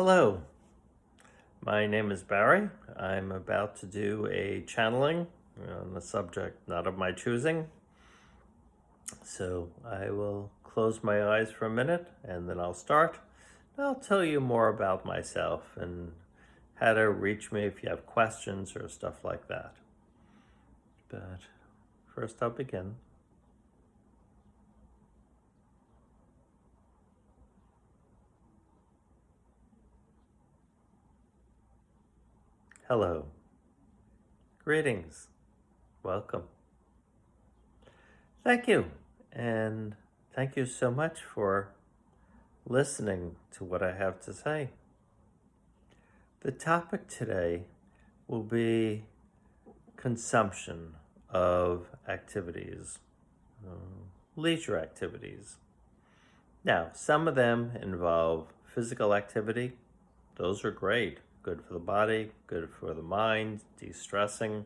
Hello, my name is Barry. I'm about to do a channeling on a subject not of my choosing. So I will close my eyes for a minute and then I'll start. I'll tell you more about myself and how to reach me if you have questions or stuff like that. But first, I'll begin. Hello. Greetings. Welcome. Thank you. And thank you so much for listening to what I have to say. The topic today will be consumption of activities, leisure activities. Now, some of them involve physical activity. Those are great, good for the body, good for the mind, de-stressing.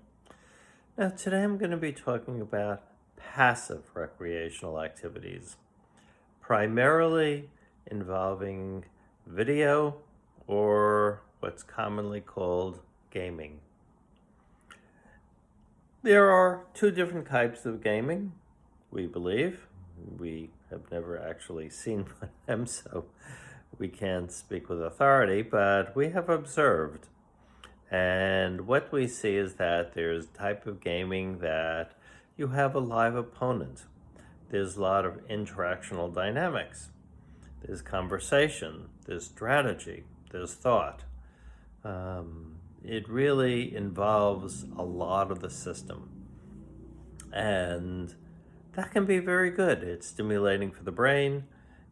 Now, today I'm going to be talking about passive recreational activities, primarily involving video or what's commonly called gaming. There are two different types of gaming, we believe. We have never actually seen one of them, so we can't speak with authority, but we have observed. And what we see is that there's a type of gaming that you have a live opponent. There's a lot of interactional dynamics. There's conversation, there's strategy, there's thought. It really involves a lot of the system. And that can be very good. It's stimulating for the brain.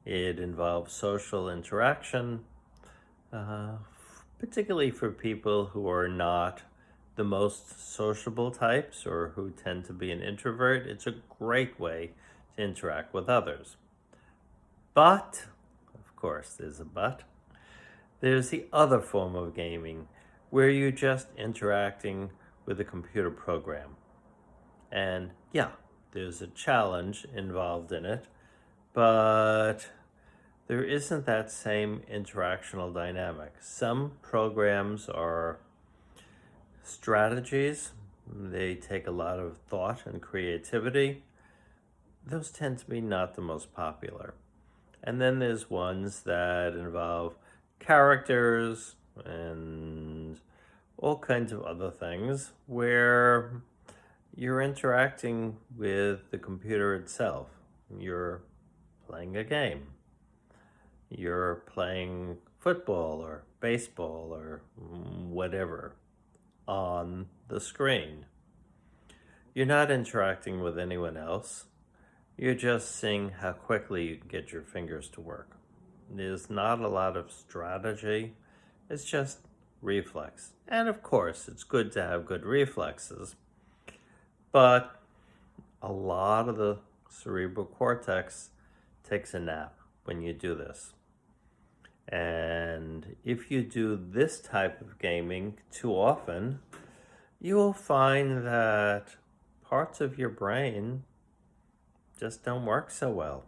It involves social interaction, particularly for people who are not the most sociable types or who tend to be an introvert. It's a great way to interact with others. But, of course, there's a but. There's the other form of gaming where you're just interacting with a computer program. And yeah, there's a challenge involved in it, but there isn't that same interactional dynamic. Some programs are strategies. They take a lot of thought and creativity. Those tend to be not the most popular. And then there's ones that involve characters and all kinds of other things where you're interacting with the computer itself. You're playing a game. You're playing football or baseball or whatever on the screen. You're not interacting with anyone else. You're just seeing how quickly you can get your fingers to work. There's not a lot of strategy. It's just reflex. And of course, it's good to have good reflexes. But a lot of the cerebral cortex takes a nap when you do this. And if you do this type of gaming too often, you will find that parts of your brain just don't work so well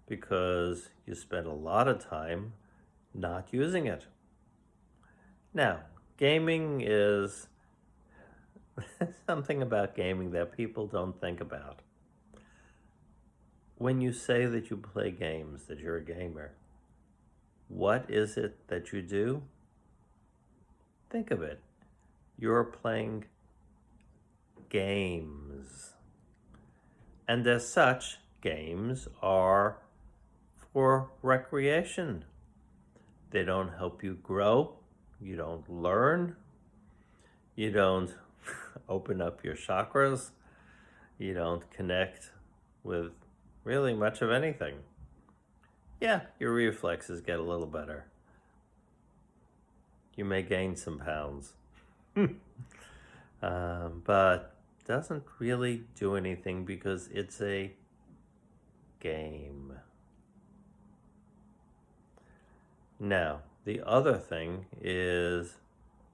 because you spend a lot of time not using it. Now, gaming is something about gaming that people don't think about. When you say that you play games, that you're a gamer, what is it that you do? Think of it. You're playing games. And as such, games are for recreation. They don't help you grow. You don't learn. You don't open up your chakras. You don't connect with really much of anything. Yeah, your reflexes get a little better. You may gain some pounds. But doesn't really do anything because it's a game. Now, the other thing is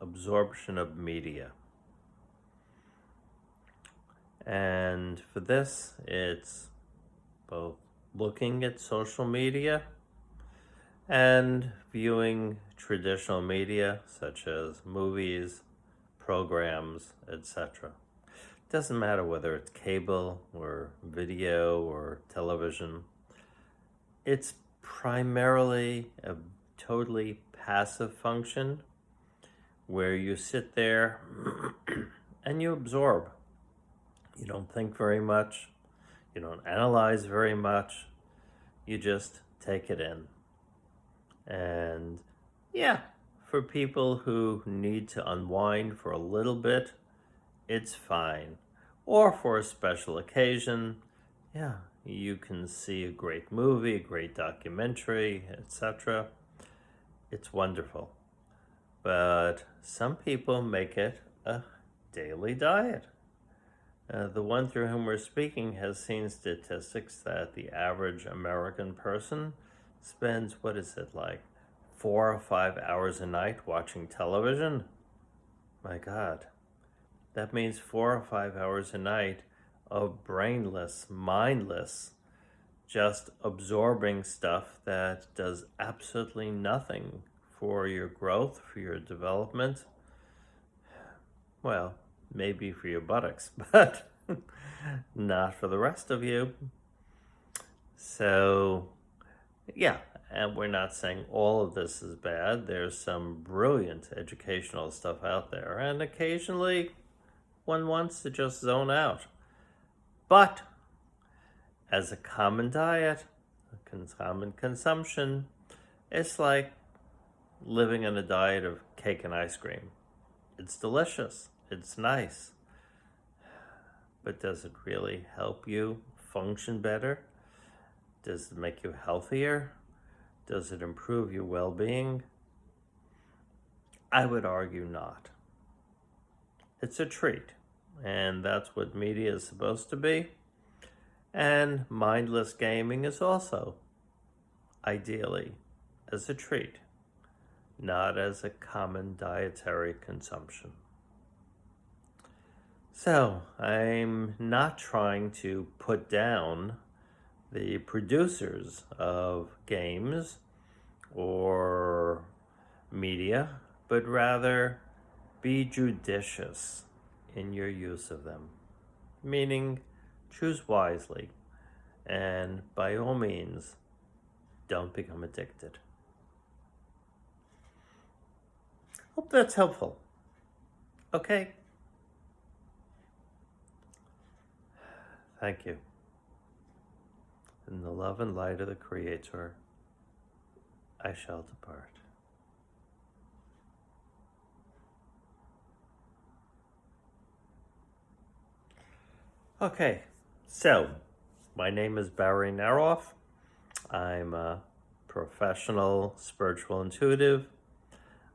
absorption of media. And for this, it's both looking at social media and viewing traditional media such as movies, programs, etc. Doesn't matter whether it's cable or video or television. It's primarily a totally passive function where you sit there and you absorb. You don't think very much. You don't analyze very much. You just take it in. And yeah, for people who need to unwind for a little bit, it's fine. Or for a special occasion, yeah, you can see a great movie, a great documentary, etc. It's wonderful. But some people make it a daily diet. The one through whom we're speaking has seen statistics that the average American person spends, what is it, like 4 or 5 hours a night watching television? My God. That means 4 or 5 hours a night of brainless, mindless, just absorbing stuff that does absolutely nothing for your growth, for your development. Well, maybe for your buttocks, but not for the rest of you. So, yeah, and we're not saying all of this is bad. There's some brilliant educational stuff out there, and occasionally one wants to just zone out. But as a common diet, a common consumption, it's like living on a diet of cake and ice cream. It's delicious. It's nice. But does it really help you function better? Does it make you healthier? Does it improve your well-being? I would argue not. It's a treat, and that's what media is supposed to be. And mindless gaming is also, ideally, as a treat, not as a common dietary consumption. So, I'm not trying to put down the producers of games or media, but rather be judicious in your use of them. Meaning, choose wisely, and by all means, don't become addicted. Hope that's helpful. Okay? Thank you. In the love and light of the Creator, I shall depart. Okay, so my name is Barry Naroff. I'm a professional spiritual intuitive.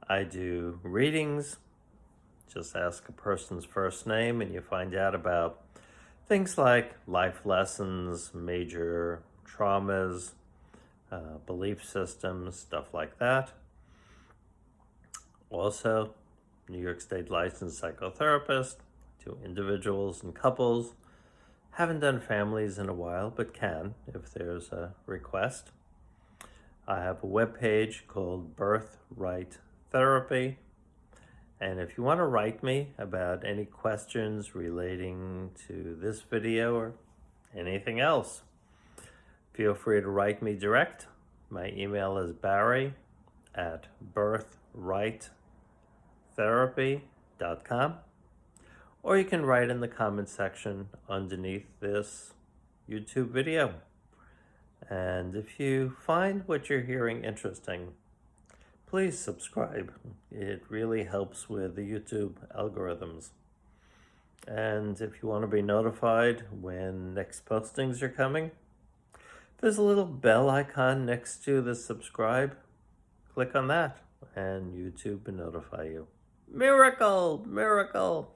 I do readings. Just ask a person's first name and you find out about things like life lessons, major traumas, belief systems, stuff like that. Also, New York State licensed psychotherapist to individuals and couples. Haven't done families in a while, but can if there's a request. I have a webpage called Birthright Therapy. And if you want to write me about any questions relating to this video or anything else, feel free to write me direct. My email is barry@birthrighttherapy.com, or you can write in the comment section underneath this YouTube video. And if you find what you're hearing interesting, please subscribe. It really helps with the YouTube algorithms. And if you want to be notified when next postings are coming, there's a little bell icon next to the subscribe. Click on that and YouTube will notify you. Miracle! Miracle!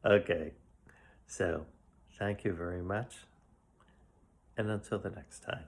Okay, so thank you very much. And until the next time.